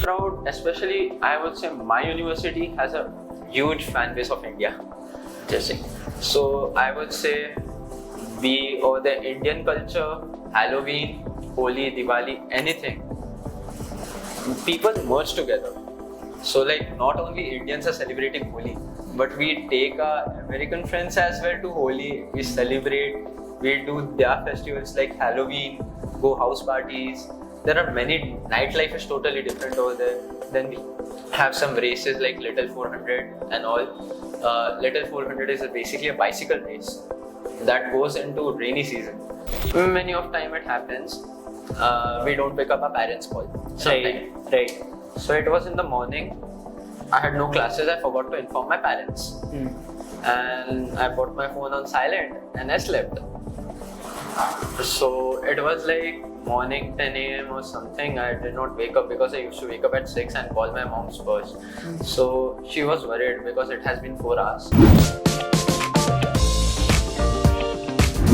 proud, especially I would say my university has a huge fan base of India. So I would say we owe the Indian culture, Halloween, Holi, Diwali, anything. People merge together. So like not only Indians are celebrating Holi, but we take our American friends as well to Holi. We celebrate, we do their festivals like Halloween, go house parties. There are many, nightlife is totally different over there. Then we have some races like Little 400 and all. Little 400 is basically a bicycle race that goes into rainy season. Many of time it happens, we don't pick up our parents' call. Right. So it was in the morning. I had no classes. I forgot to inform my parents, and I put my phone on silent and I slept. So it was like morning 10 a.m. or something. I did not wake up because I used to wake up at 6 and call my mom first. So she was worried because it has been 4 hours.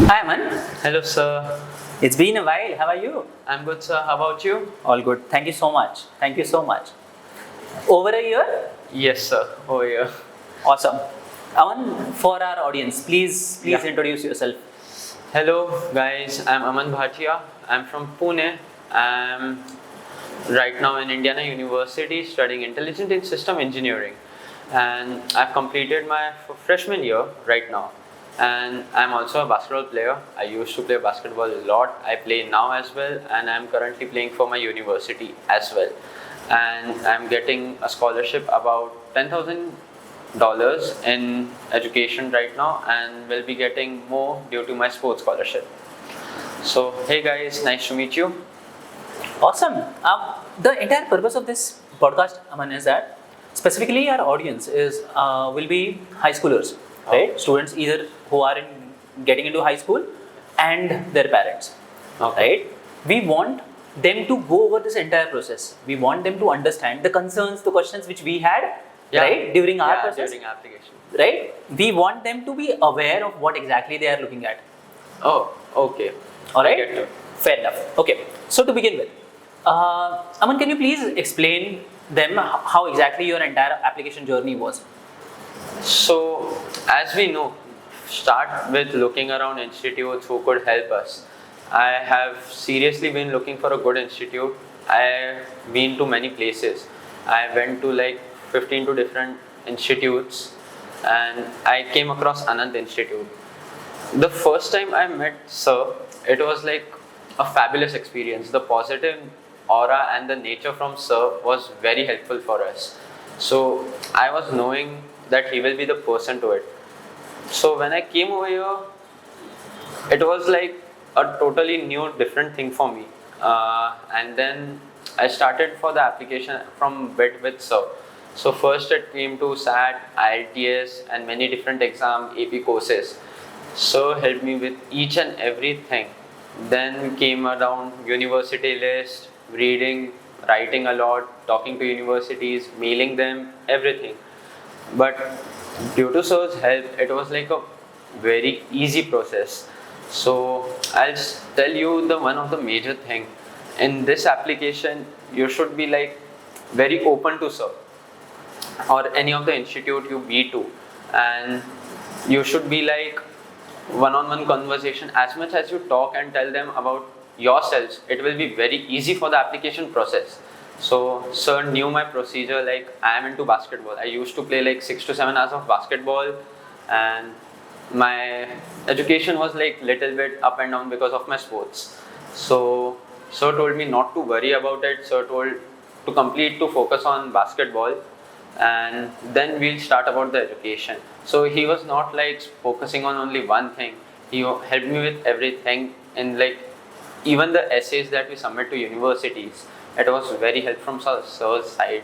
Hi Aman. Hello sir. It's been a while. How are you? I'm good sir. How about you? All good. Thank you so much. Thank you so much. Over a year? Yes sir. Oh yeah. Awesome. Aman, for our audience, please introduce yourself. Hello guys, I'm Aman Bhatiya. I'm from Pune. I'm right now in Indiana University studying Intelligent and System Engineering, and I've completed my freshman year right now. And I'm also a basketball player. I used to play basketball a lot. I play now as well, and I'm currently playing for my university as well. And I'm getting a scholarship about $10,000 in education right now, and will be getting more due to my sports scholarship. So hey guys, nice to meet you. Awesome. The entire purpose of this podcast, Aman, is that specifically our audience is will be high schoolers, right? Students either who are getting into high school and their parents, right? We want them to go over this entire process. We want them to understand the concerns, the questions which we had, right, during our process, during application, right? We want them to be aware of what exactly they are looking at. Oh, okay. All right. Fair enough. Okay. So to begin with, Aman, can you please explain them how exactly your entire application journey was? So, as we know, start with looking around institutes who could help us. I have seriously been looking for a good institute. I've been to many places. I went to like 15 to different institutes, and I came across Anannt Institute. The first time I met sir, it was like a fabulous experience. The positive aura and the nature from sir was very helpful for us. So I was knowing that he will be the person to it. So when I came over here, it was like a totally new, different thing for me. And then I started for the application from bit with sir. So first it came to SAT, IELTS and many different exam AP courses. So helped me with each and everything. Then came around university list, reading, writing a lot, talking to universities, mailing them, everything. But due to sir's help, it was like a very easy process. So I'll tell you the one of the major thing. In this application, you should be like very open to sir or any of the institute you be to, and you should be like one-on-one conversation. As much as you talk and tell them about yourselves, it will be very easy for the application process. So sir knew my procedure, like I am into basketball. I used to play like 6 to 7 hours of basketball, and my education was like little bit up and down because of my sports. So sir told me not to worry about it. Sir told to focus on basketball, and then we'll start about the education. So he was not like focusing on only one thing. He helped me with everything, and like even the essays that we submit to universities, it was very helpful from sir's side.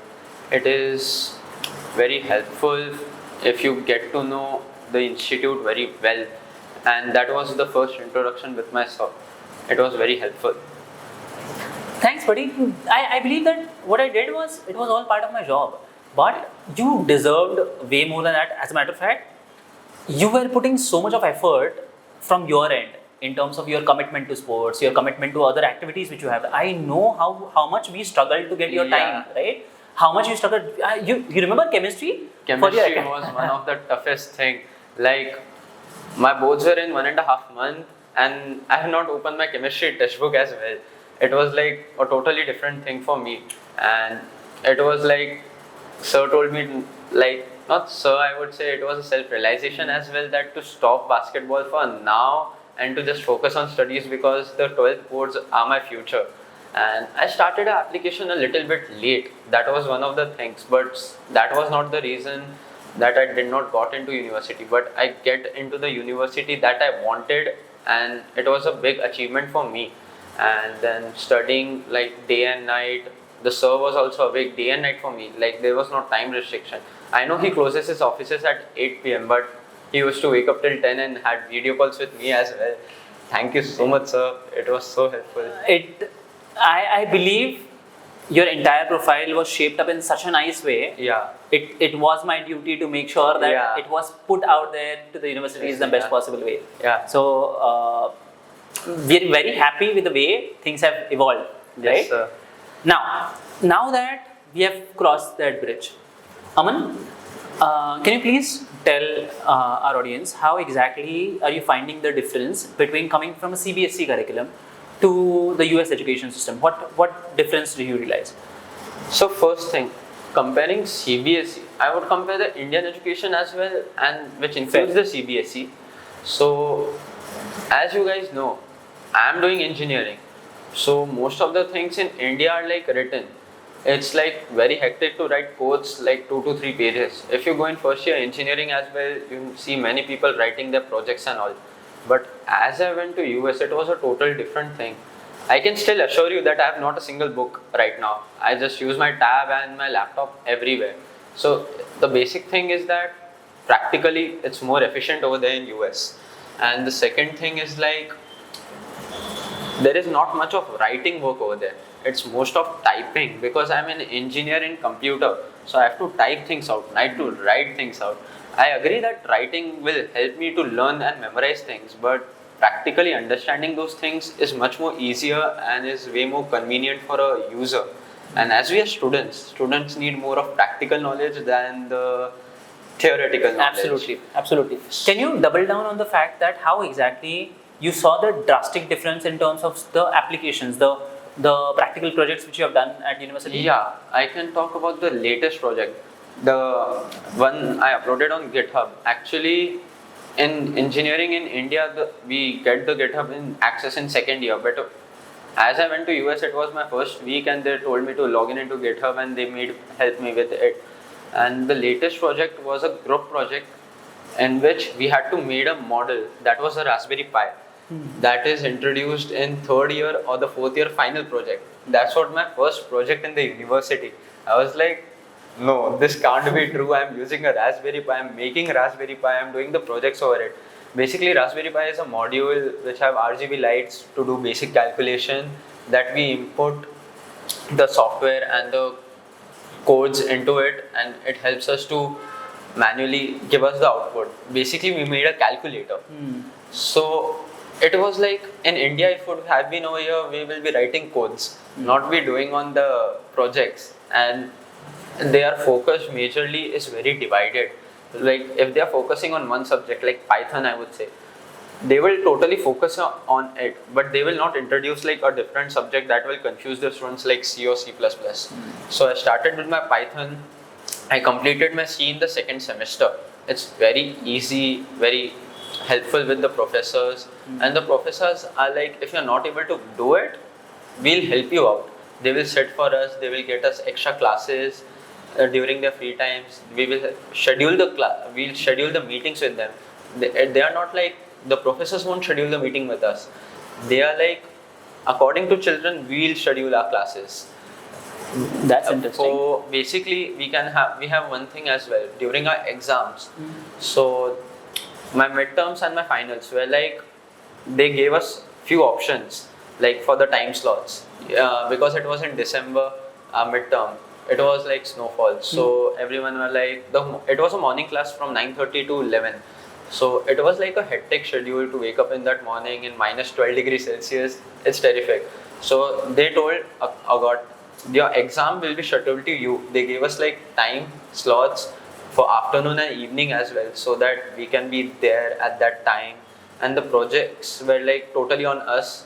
It is very helpful if you get to know the institute very well, and that was the first introduction with my sir. It was very helpful. Thanks, buddy. I believe that what I did was, it was all part of my job. But you deserved way more than that. As a matter of fact, you were putting so much of effort from your end, in terms of your commitment to sports, your commitment to other activities which you have. I know how much we struggled to get your time, right? How much you struggled. You remember chemistry? Chemistry was one of the toughest thing. Like, my boards were in 1.5 months, and I have not opened my chemistry textbook as well. It was like a totally different thing for me, and it was like sir told me, like, not sir, I would say it was a self-realization as well, that to stop basketball for now and to just focus on studies, because the 12th boards are my future. And I started an application a little bit late. That was one of the things, but that was not the reason that I did not got into university. But I get into the university that I wanted, and it was a big achievement for me. And then studying like day and night, the sir was also awake day and night for me. Like, there was no time restriction. I know he closes his offices at 8 p.m., but he used to wake up till 10 and had video calls with me as well. Thank you so much, sir. It was so helpful. I believe your entire profile was shaped up in such a nice way. Yeah. It was my duty to make sure that it was put out there to the universities in the best possible way. Yeah. So we're very happy with the way things have evolved, right? Yes, sir. Now that we have crossed that bridge, Aman, can you please tell our audience how exactly are you finding the difference between coming from a CBSE curriculum to the US education system? What difference do you realize? So first thing, comparing CBSE, I would compare the Indian education as well, and which includes the CBSE. So as you guys know, I am doing engineering. So most of the things in India are like written. It's like very hectic to write codes like 2 to 3 pages. If you go in first year engineering as well, you see many people writing their projects and all. But as I went to US, it was a total different thing. I can still assure you that I have not a single book right now. I just use my tab and my laptop everywhere. So the basic thing is that practically it's more efficient over there in US. And the second thing is like, there is not much of writing work over there. It's most of typing, because I'm an engineer in computer. So I have to type things out, I have to write things out. I agree that writing will help me to learn and memorize things, but practically understanding those things is much more easier and is way more convenient for a user. And as we are students need more of practical knowledge than the theoretical knowledge. Absolutely. Can you double down on the fact that how exactly you saw the drastic difference in terms of the applications, the practical projects which you have done at university? Yeah, I can talk about the latest project. The one I uploaded on GitHub. Actually, in engineering in India, we get the GitHub in access in second year. But as I went to US, it was my first week, and they told me to log in into GitHub, and they helped me with it. And the latest project was a group project in which we had to make a model that was a Raspberry Pi. That is introduced in third year or the fourth year final project. That's what my first project in the university. I was like, no, this can't be true. I'm using a Raspberry Pi, I'm making a Raspberry Pi, I'm doing the projects over it. Basically, Raspberry Pi is a module which have RGB lights to do basic calculation, that we input the software and the codes into it, and it helps us to manually give us the output. Basically, we made a calculator. So it was like, in India, if it would have been over here, we will be writing codes, not be doing on the projects. And their focus majorly is very divided. Like, if they are focusing on one subject like Python, I would say, they will totally focus on it, but they will not introduce like a different subject that will confuse the students like C or C++. So I started with my Python. I completed my C in the second semester. It's very easy, very helpful with the professors, and the professors are like, if you're not able to do it, we'll help you out. They will sit for us, they will get us extra classes during their free times. We will schedule we'll schedule the meetings with them. They are not like, the professors won't schedule the meeting with us. They are like, according to children, we'll schedule our classes. That's interesting. So basically, we have one thing as well during our exams. So my midterms and my finals were like, they gave us few options like for the time slots, because it was in December, midterm. It was like snowfall, so everyone were like, it was a morning class from 9:30 to 11. So it was like a hectic schedule to wake up in that morning in minus 12 degrees Celsius. It's terrific. So they told, oh God, your exam will be scheduled to you. They gave us like time slots for afternoon and evening as well, so that we can be there at that time. And the projects were like totally on us.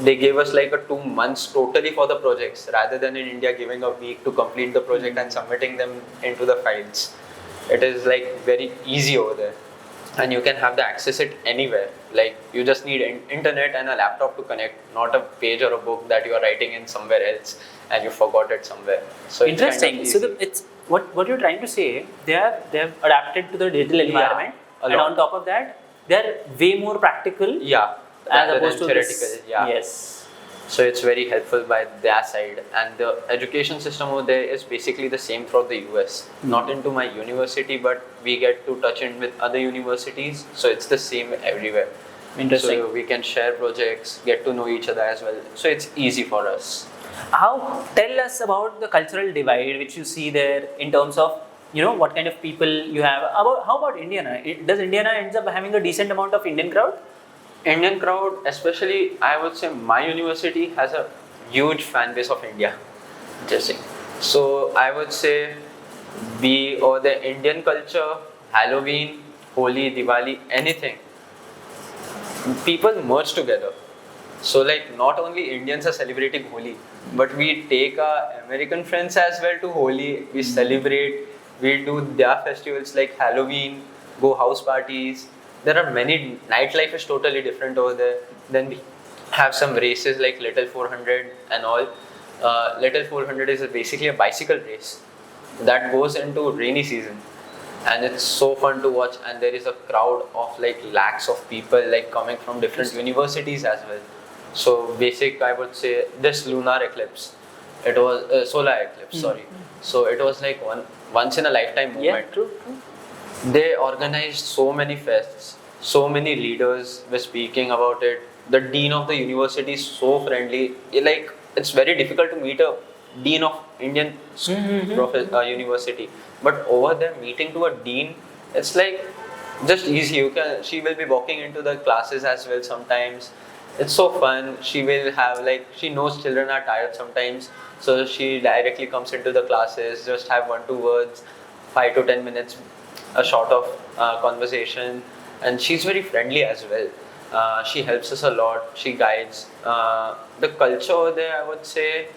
They gave us like a 2 months totally for the projects, rather than in India giving a week to complete the project and submitting them into the files. It is like very easy over there, and you can have the access it anywhere. Like you just need internet and a laptop to connect, not a page or a book that you are writing in somewhere else and you forgot it somewhere. So it's Interesting. kind of So easy. it's what you're trying to say. They have adapted to the digital environment, a and lot. on top of that, they're way more practical Yeah, as rather opposed than to theoretical. this. Yeah. Yes. So it's very helpful by their side, and the education system over there is basically the same throughout the US. Not into my university, but we get to touch in with other universities, so it's the same everywhere. Interesting. So we can share projects, get to know each other as well. So it's easy for us. Tell us about the cultural divide which you see there in terms of what kind of people you have. How about Indiana? Does Indiana ends up having a decent amount of Indian crowd? Indian crowd, especially, I would say my university has a huge fan base of India. Interesting. So I would say we or the Indian culture, Halloween, Holi, Diwali, anything, people merge together. So like not only Indians are celebrating Holi, but we take our American friends as well to Holi. We celebrate, we do their festivals like Halloween, go house parties. There are many, nightlife is totally different over there. Then we have some races like Little 400 and all. Little 400 is basically a bicycle race that goes into rainy season, and it's so fun to watch, and there is a crowd of like lakhs of people like coming from different universities as well. So basic, I would say this lunar eclipse, it was solar eclipse, sorry. So it was like once in a lifetime moment. Yeah, true. They organized so many fests, so many leaders were speaking about it. The dean of the university is so friendly. Like it's very difficult to meet a dean of Indian university, but over there meeting to a dean, it's like just easy. She will be walking into the classes as well sometimes. It's so fun. She will have like, she knows children are tired sometimes, so she directly comes into the classes, just have 1-2 words, 5 to 10 minutes, a sort of conversation, and she's very friendly as well. She helps us a lot. She guides. The culture over there, I would say,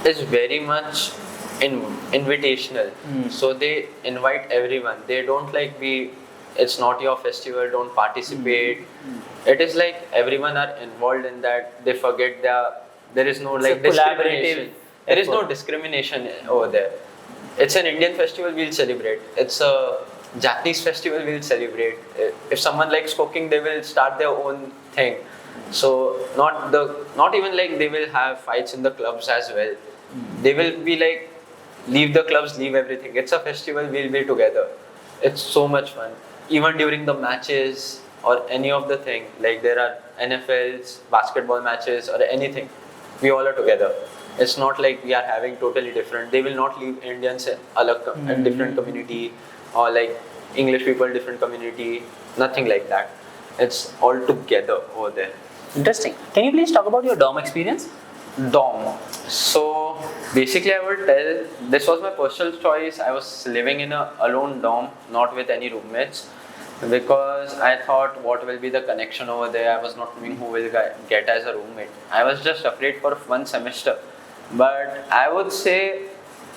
is very much invitational. So they invite everyone. They don't like it's not your festival, don't participate. It is like everyone are involved in that. They forget there is no like discrimination. There is no discrimination over there. It's an Indian festival, we'll celebrate. It's a Japanese festival, we'll celebrate. If someone likes cooking, they will start their own thing. So not even like they will have fights in the clubs as well. They will be like, leave the clubs, leave everything. It's a festival, we'll be together. It's so much fun. Even during the matches or any of the thing, like there are NFLs, basketball matches or anything, we all are together. It's not like we are having totally different. They will not leave Indians in different community, or like English people different community. Nothing like that. It's all together over there. Interesting. Can you please talk about your dorm experience? Dorm. So basically, I would tell this was my personal choice. I was living in a alone dorm, not with any roommates, because I thought what will be the connection over there. I was not knowing who will get as a roommate. I was just afraid for one semester. But I would say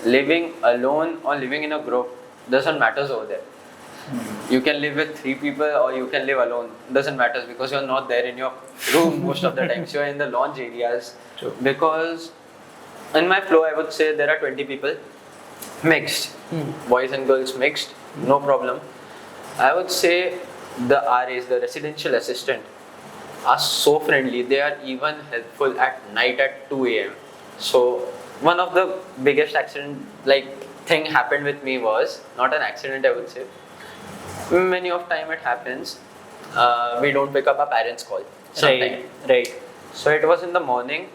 living alone or living in a group doesn't matter over there. You can live with 3 people or you can live alone. Doesn't matter because you're not there in your room most of the times. You're in the lounge areas. True. Because in my flow, I would say there are 20 people mixed, boys and girls mixed, no problem. I would say the RAs, the residential assistant, are so friendly. They are even helpful at night at 2 a.m. So one of the biggest thing happened with me was not an accident, I would say. Many of time it happens. We don't pick up our parents' call. Right. So it was in the morning.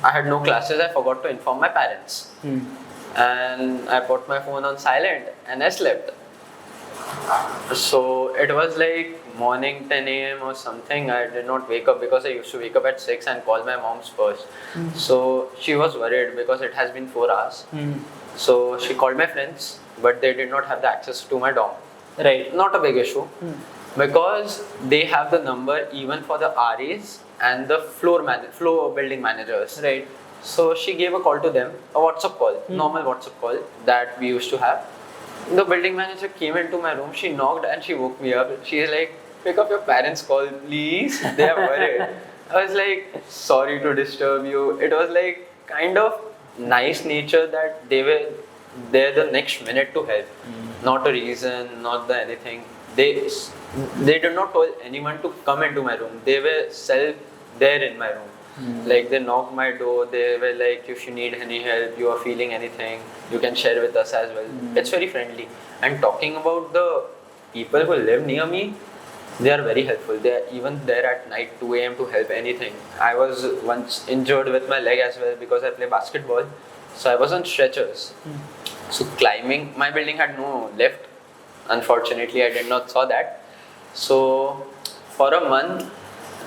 I had no classes. I forgot to inform my parents, and I put my phone on silent and I slept. So it was like morning 10 a.m. or something. I did not wake up because I used to wake up at 6 and call my mom's first. So she was worried because it has been 4 hours. So she called my friends, but they did not have the access to my dorm. Right. Not a big issue because they have the number even for the RAs and the floor building managers. Right. So she gave a call to them, a WhatsApp call, normal WhatsApp call that we used to have. The building manager came into my room, she knocked and she woke me up. She is like, pick up your parents' call, please. They are worried. I was like, sorry to disturb you. It was like kind of nice nature that they were there the next minute to help. Not a reason, not the anything. They did not tell anyone to come into my room. They were self there in my room. Like they knocked my door, they were like, if you need any help, you are feeling anything, you can share with us as well. It's very friendly. And talking about the people who live near me, they are very helpful. They are even there at night 2 a.m. to help anything. I was once injured with my leg as well because I play basketball. So I was on stretchers. So climbing, my building had no lift. Unfortunately, I did not saw that. So for a month,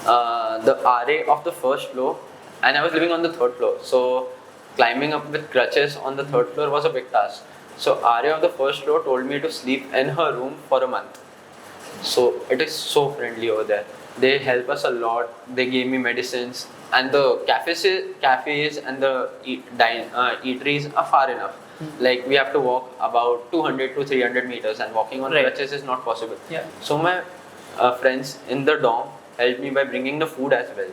the RA of the first floor, and I was living on the third floor. So climbing up with crutches on the third floor was a big task. So RA of the first floor told me to sleep in her room for a month. So it is so friendly over there. They help us a lot. They gave me medicines, and the cafes and the eateries are far enough. Like we have to walk about 200 to 300 meters, and walking on crutches is not possible. Yeah. So my friends in the dorm helped me by bringing the food as well.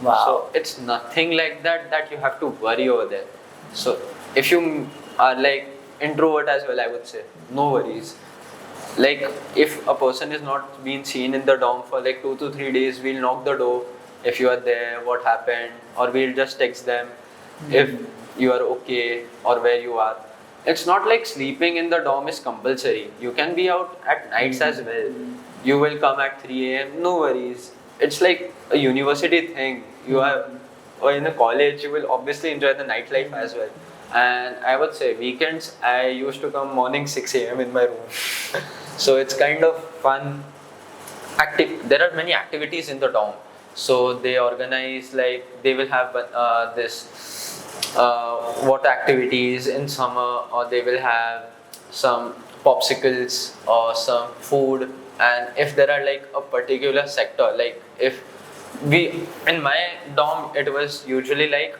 Wow. So it's nothing like that you have to worry over there. So if you are like introvert as well, I would say no worries. Like if a person is not being seen in the dorm for like 2 to 3 days, we'll knock the door if you are there, what happened, or we'll just text them if you are okay or where you are. It's not like sleeping in the dorm is compulsory. You can be out at nights as well. You will come at 3 a.m. No worries. It's like a university thing. You are, or in a college, you will obviously enjoy the nightlife as well. And I would say weekends, I used to come morning 6 a.m. in my room. So it's kind of fun. There are many activities in the dorm. So they organize like they will have water activities in summer, or they will have some popsicles or some food. And if there are like a particular sector, like if we in my dorm, it was usually like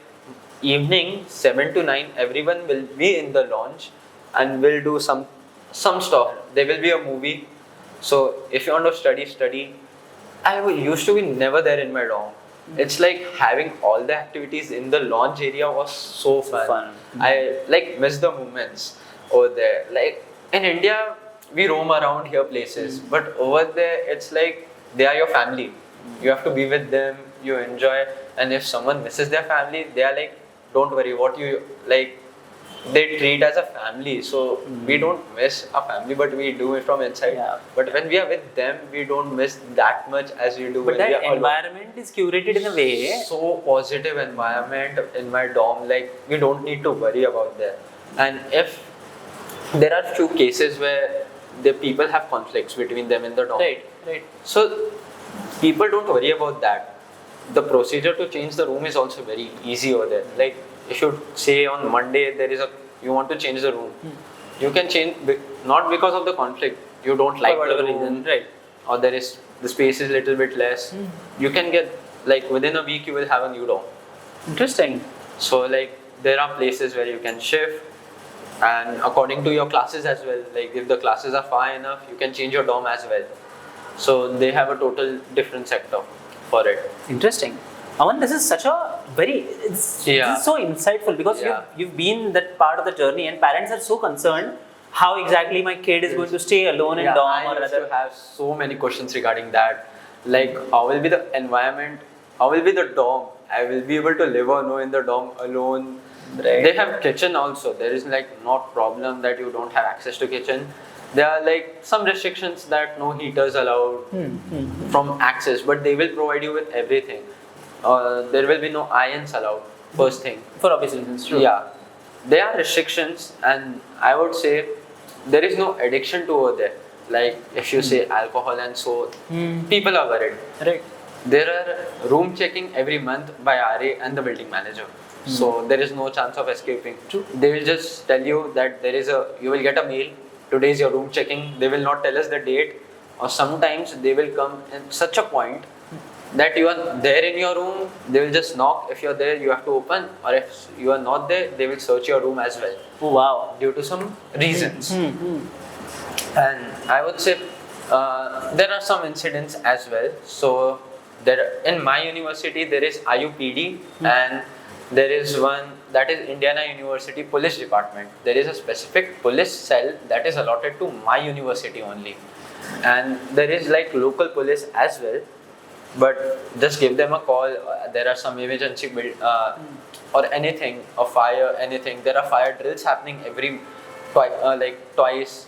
evening 7 to 9, everyone will be in the lounge and will do some stuff. There will be a movie. So if you want to study. Used to be never there in my dorm. It's like having all the activities in the lounge area was so fun. I like miss the moments over there. Like in India, we roam around here places, but over there it's like they are your family. You have to be with them, you enjoy, and if someone misses their family, they are like, don't worry, what you like, they treat as a family. So we don't miss a family, but we do it from inside. Yeah. But when we are with them, we don't miss that much as we do But when we that are environment is curated in a way. so positive environment in my dorm, like we don't need to worry about that. And if there are few cases where the people have conflicts between them in the dorm, Right. so people don't worry about that. The procedure to change the room is also very easy over there. Like if you say on Monday you want to change the room, you can change not because of the conflict. You don't like whatever the room, reason, right? or the space is little bit less. You can get like within a week you will have a new dorm. Interesting. So like there are places where you can shift, and according to your classes as well. Like if the classes are far enough, you can change your dorm as well. So they have a total different sector for it. Interesting. Aman, this is such a this is so insightful because you've been that part of the journey, and parents are so concerned how exactly my kid is going to stay alone in dorm I or used rather. to have so many questions regarding that. Like how will be the environment? How will be the dorm? I will be able to live or no in the dorm alone. Right. They have kitchen also. There is like not problem that you don't have access to kitchen. There are like some restrictions that no heaters allowed from access, but they will provide you with everything. There will be no irons allowed. First thing. For obvious reasons, true. Yeah, there are restrictions, and I would say there is no addiction to over there. like if you say alcohol and so, people are worried. Right. There are room checking every month by RA and the building manager. So there is no chance of escaping. True. They will just tell you that you will get a mail, today is your room checking. They will not tell us the date, or sometimes they will come in such a point that you are there in your room, they will just knock. If you're there, you have to open, or if you are not there, they will search your room as well. Oh, wow. Due to some reasons. And I would say there are some incidents as well. So in my university there is IUPD and there is one that is Indiana University Police Department. There is a specific police cell that is allotted to my university only, and there is like local police as well. But just give them a call. There are some emergency or anything, a fire, anything. There are fire drills happening every twice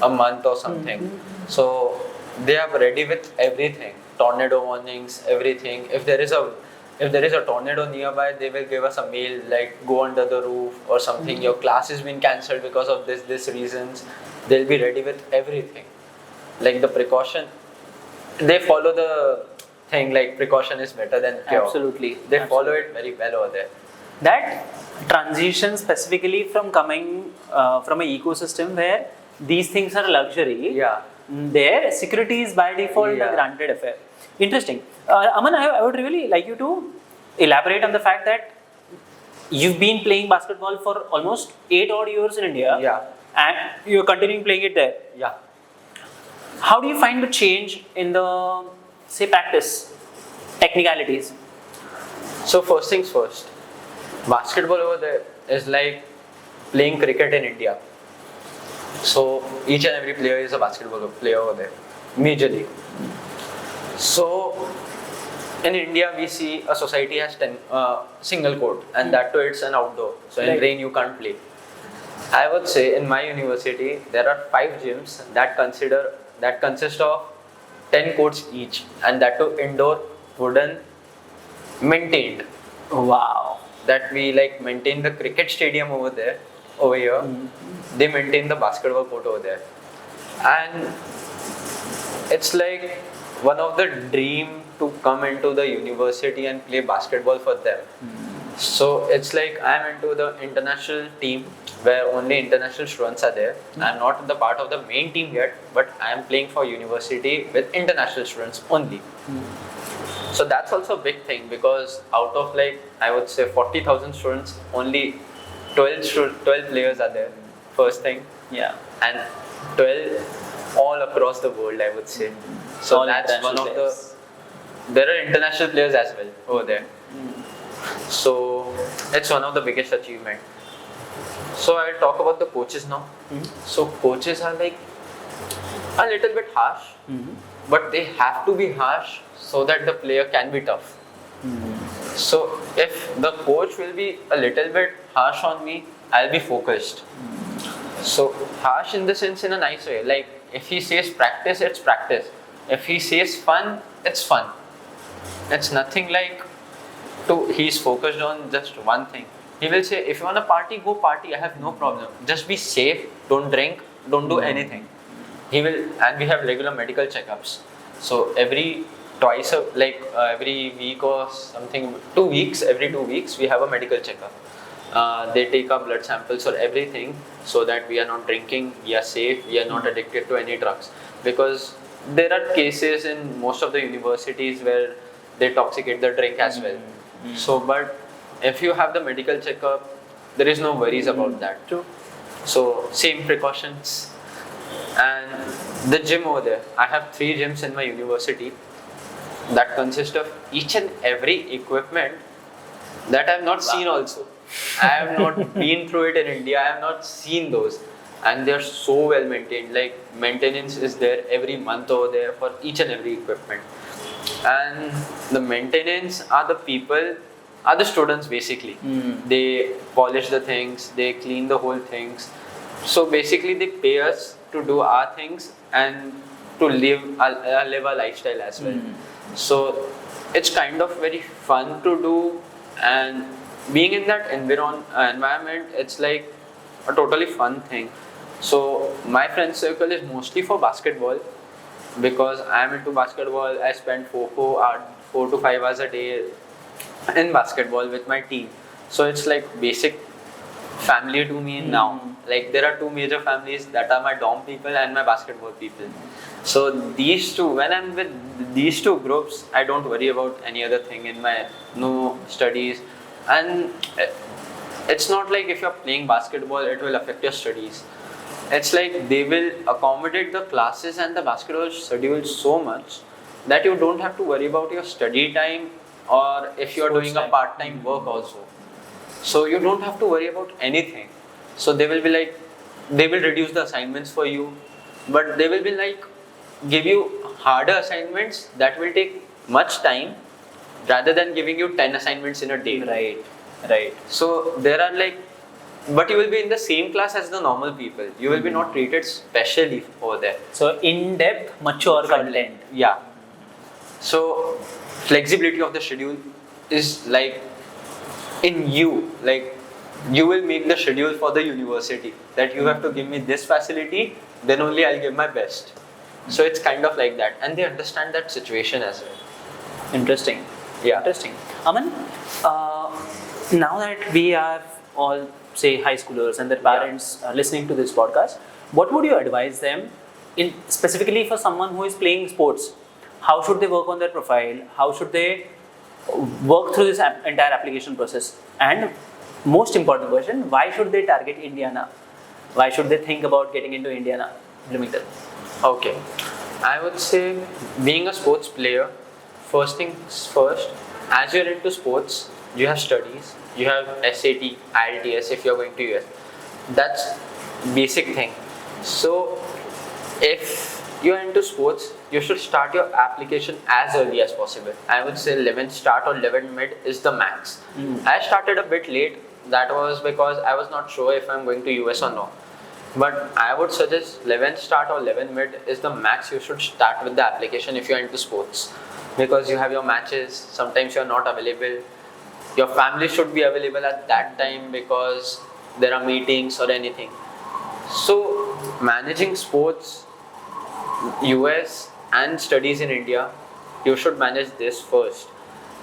a month or something. So they are ready with everything. Tornado warnings, everything. If there is a tornado nearby, they will give us a mail like go under the roof or something. Your class has been cancelled because of this reasons. They'll be ready with everything. Like the precaution, they follow the thing like precaution is better than cure. Absolutely. They follow it very well over there. That transition specifically from coming from an ecosystem where these things are luxury, Yeah. there security is by default Yeah. a granted affair. Interesting. Aman, I would really like you to elaborate on the fact that you've been playing basketball for almost 8 odd years in India, Yeah. and you're continuing playing it there. Yeah. How do you find the change in the, say, practice, technicalities? So first things first, basketball over there is like playing cricket in India. So each and every player is a basketball player over there, majorly. So in India we see a society has 10 single court, and that too it's an outdoor. So in Right. rain you can't play. I would say in my university there are 5 gyms that consist of 10 courts each, and that too indoor, wooden, maintained. Wow. That we like maintain the cricket stadium over here. They maintain the basketball court over there, and it's like one of the dream to come into the university and play basketball for them. So it's like I'm into the international team where only international students are there. I'm not the part of the main team yet, but I am playing for university with international students only. So that's also a big thing, because out of like I would say 40,000 students, only 12 players are there. First thing, Yeah. and 12 all across the world, I would say. So All that's one international of players. there are international players as well over there. So it's one of the biggest achievement. So I'll talk about the coaches now. So coaches are like a little bit harsh, but they have to be harsh so that the player can be tough. So if the coach will be a little bit harsh on me, I'll be focused. So harsh in the sense in a nice way. Like if he says practice, it's practice. If he says fun, it's fun. It's nothing like he's focused on just one thing. He will say, if you want to party, go party. I have no problem. Just be safe. Don't drink. Don't do anything. He will, and we have regular medical checkups. So every week or something, 2 weeks. Every 2 weeks, we have a medical checkup. They take our blood samples or everything, so that we are not drinking. We are safe. We are not addicted to any drugs. Because there are cases in most of the universities where they toxicate the drink as well. So, but if you have the medical checkup, there is no worries about that. True. So, same precautions. And the gym over there, I have 3 gyms in my university that consist of each and every equipment that I have not seen also. I have not been through it in India. I have not seen those, and they are so well maintained. Like maintenance is there every month over there for each and every equipment. And the maintenance are the students basically. They polish the things, they clean the whole things. So basically they pay us to do our things and to live a lifestyle as well. So it's kind of very fun to do, and being in that environment, it's like a totally fun thing. So my friend circle is mostly for basketball because I am into basketball. I spend 4 to 5 hours a day in basketball with my team. So it's like basic family to me now. Like there are two major families that are my dorm people and my basketball people. So these two, when I'm with these two groups, I don't worry about any other thing in my no studies. And it's not like if you're playing basketball, it will affect your studies. It's like they will accommodate the classes and the basketball schedule so much that you don't have to worry about your study time or if you're doing a part-time work also. So you don't have to worry about anything. So they will be like, they will reduce the assignments for you, but they will be like, give you harder assignments that will take much time rather than giving you 10 assignments in a day. Right. So there are like, but you will be in the same class as the normal people. You will be not treated specially over there. So in-depth, mature content. Yeah. So flexibility of the schedule is like in you. Like you will make the schedule for the university that you have to give me this facility, then only I'll give my best. So it's kind of like that, and they understand that situation as well. Interesting. Yeah. Interesting. Aman, now that we are all, say, high schoolers and their parents listening to this podcast, what would you advise them in specifically for someone who is playing sports? How should they work on their profile? How should they work through this entire application process? And most important question, why should they target Indiana? Why should they think about getting into Indiana? Bloomington. Okay. I would say being a sports player, first things first, as you're into sports, you have studies, you have SAT, IELTS if you're going to US. That's basic thing. So if you're into sports, you should start your application as early as possible. I would say 11 start or 11 mid is the max. I started a bit late. That was because I was not sure if I'm going to US or no. But I would suggest 11 start or 11 mid is the max you should start with the application if you're into sports. Because you have your matches, sometimes you're not available. Your family should be available at that time because there are meetings or anything. So managing sports, US and studies in India, you should manage this first.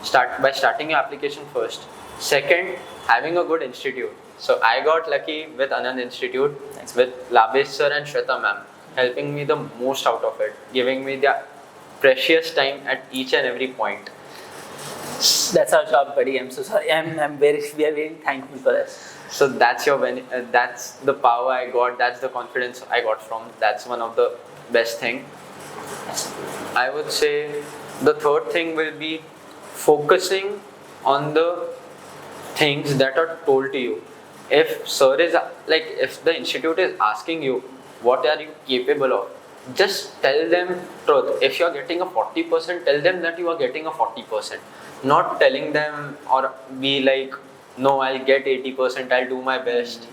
Start by starting your application first. Second, having a good institute. So I got lucky with Anannt Institute, with Labesh sir and Shweta ma'am, helping me the most out of it, giving me the precious time at each and every point. That's our job, buddy. I'm so sorry. we are very thankful for this. So that's that's the power I got. That's the confidence I got from. That's one of the best thing. I would say the third thing will be focusing on the things that are told to you. If sir is like, if the institute is asking you what are you capable of, just tell them truth. If you are getting a 40%, tell them that you are getting a 40%. Not telling them or be like, no, I'll get 80%, I'll do my best.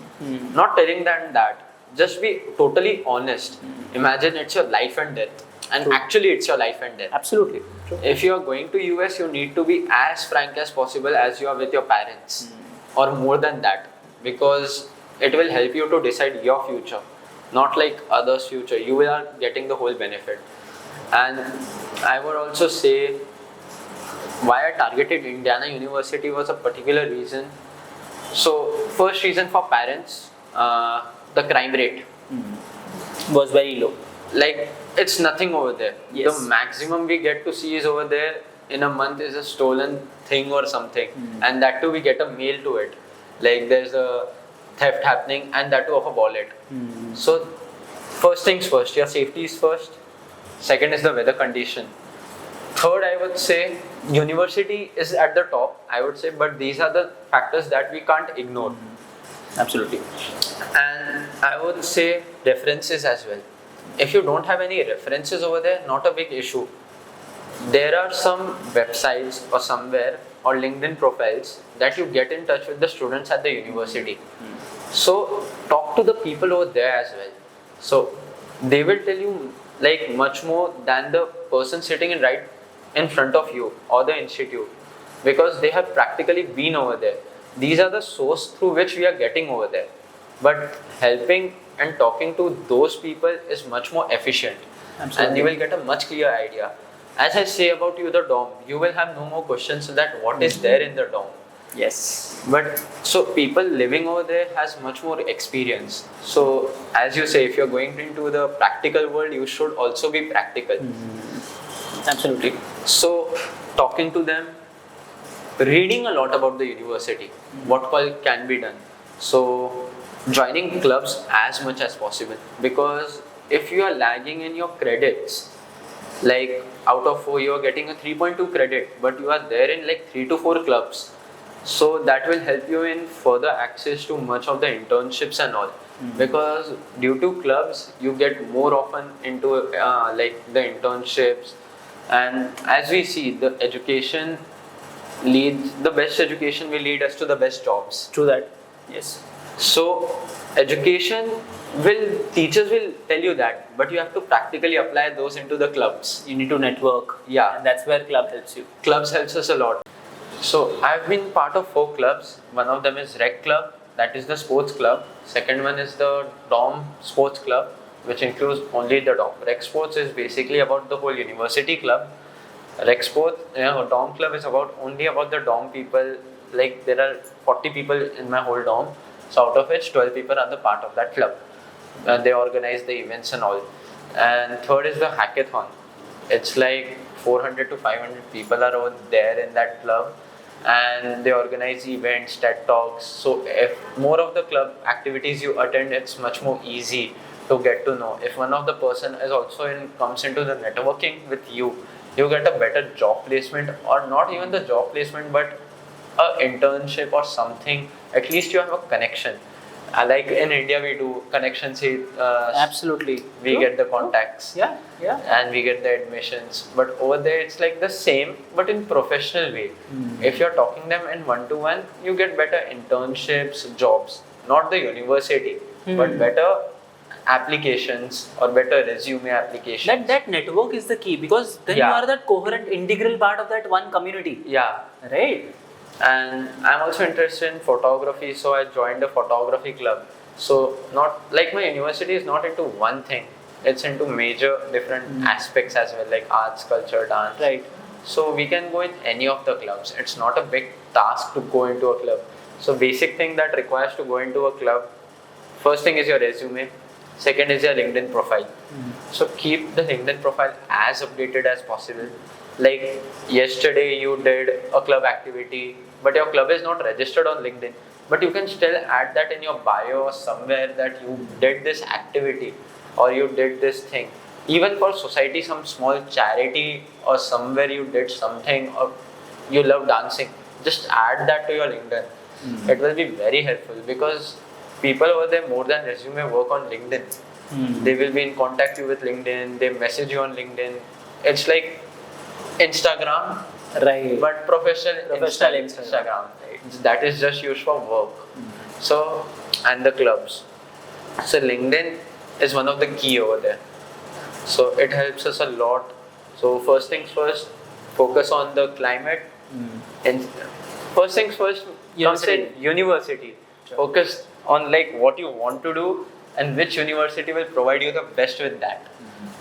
Not telling them that. Just be totally honest. Imagine it's your life and death. And actually it's your life and death. Absolutely. True. If you are going to US, you need to be as frank as possible as you are with your parents. Or more than that. Because it will help you to decide your future. Not like others' future. You are getting the whole benefit. And I would also say why I targeted Indiana University was a particular reason. So first reason for parents, the crime rate was very low. Like it's nothing over there. Yes. The maximum we get to see is over there in a month is a stolen thing or something, and that too we get a mail to it. Like there's a theft happening, and that too of a wallet. So first things first, your safety is first. Second is the weather condition. Third, I would say university is at the top, I would say, but these are the factors that we can't ignore. Absolutely. And I would say references as well. If you don't have any references over there, not a big issue. There are some websites or somewhere or LinkedIn profiles that you get in touch with the students at the university. So talk to the people over there as well. So they will tell you like much more than the person sitting right in front of you or the institute, because they have practically been over there. These are the source through which we are getting over there. But helping and talking to those people is much more efficient. Absolutely. And you will get a much clearer idea. As I say about you, the dorm, you will have no more questions that what is there in the dorm. Yes. But so people living over there has much more experience. So as you say, if you're going into the practical world, you should also be practical. Absolutely. So talking to them, reading a lot about the university, what all can be done. So joining clubs as much as possible, because if you are lagging in your credits, like out of 4 you are getting a 3.2 credit, but you are there in like 3 to 4 clubs, so that will help you in further access to much of the internships and all. Because due to clubs you get more often into like the internships, and as we see, the best education will lead us to the best jobs. True that. Yes. So teachers will tell you that, but you have to practically apply those into the clubs. You need to network. Yeah. And that's where club helps you. Clubs helps us a lot. So I've been part of 4 clubs. One of them is Rec Club, that is the sports club. Second one is the Dorm Sports Club, which includes only the dorm. Rec Sports is basically about the whole university club. Rec Sports, Dorm Club is only about the dorm people. Like there are 40 people in my whole dorm, so out of which 12 people are the part of that club. They organize the events and all. And third is the hackathon. It's like 400 to 500 people are over there in that club, and they organize events, TED Talks. So if more of the club activities you attend, it's much more easy to get to know. If one of the person is also comes into the networking with you, you get a better job placement, or not even the job placement, but a internship or something. At least you have a connection. Like in India, we do connections. Absolutely. We True. get the contacts. Yeah. And we get the admissions. But over there, it's like the same, but in professional way. If you're talking them in one-to-one, you get better internships, jobs. Not the university, but better applications or better resume applications. That network is the key, because then you are that coherent, integral part of that one community. Yeah. Right. And I'm also interested in photography, so I joined a photography club. So not like my university is not into one thing, it's into major different aspects as well, like arts, culture, dance. Right. So we can go in any of the clubs. It's not a big task to go into a club. So basic thing that requires to go into a club, first thing is your resume, second is your LinkedIn profile. So keep the LinkedIn profile as updated as possible. Like yesterday you did a club activity, but your club is not registered on LinkedIn, but you can still add that in your bio or somewhere that you did this activity or you did this thing. Even for society, some small charity or somewhere you did something, or you love dancing, just add that to your LinkedIn. It will be very helpful, because people over there, more than resume, work on LinkedIn. They will be in contact you with LinkedIn, they message you on LinkedIn. It's like Instagram, Right. but professional Instagram. Right. That is just used for work. So, and the clubs. So LinkedIn is one of the key over there. So it helps us a lot. So first things first, focus on the climate. And first things first, university. Sure. Focus on like what you want to do and which university will provide you the best with that.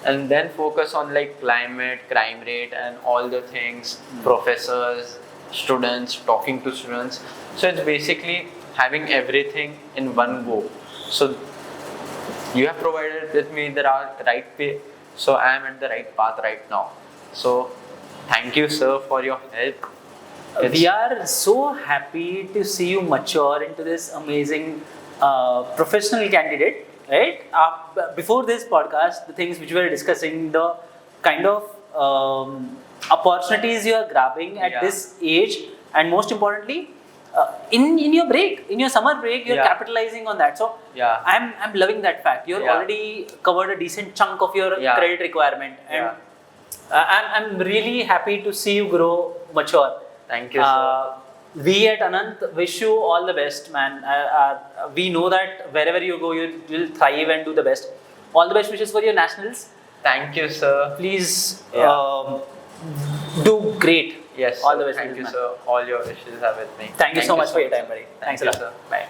And then focus on like climate, crime rate and all the things, professors, students, talking to students. So it's basically having everything in one go. So you have provided with me the right way, so I am at the right path right now. So thank you, sir, for your help. We are so happy to see you mature into this amazing professional candidate. Right? Before this podcast, the things which we were discussing, the kind of opportunities you are grabbing at this age, and most importantly, in your break, in your summer break, you're capitalizing on that. So I'm loving that fact. You're already covered a decent chunk of your credit requirement, and I'm really happy to see you grow mature. Thank you, sir. We at Ananth wish you all the best, man. We know that wherever you go, you will thrive and do the best. All the best wishes for your nationals. Thank you, sir. Please do great. Yes. All the best. Thank you, sir. All your wishes are with me. Thank you so much for your time, buddy. Thank Thanks a you, lot. sir. Bye.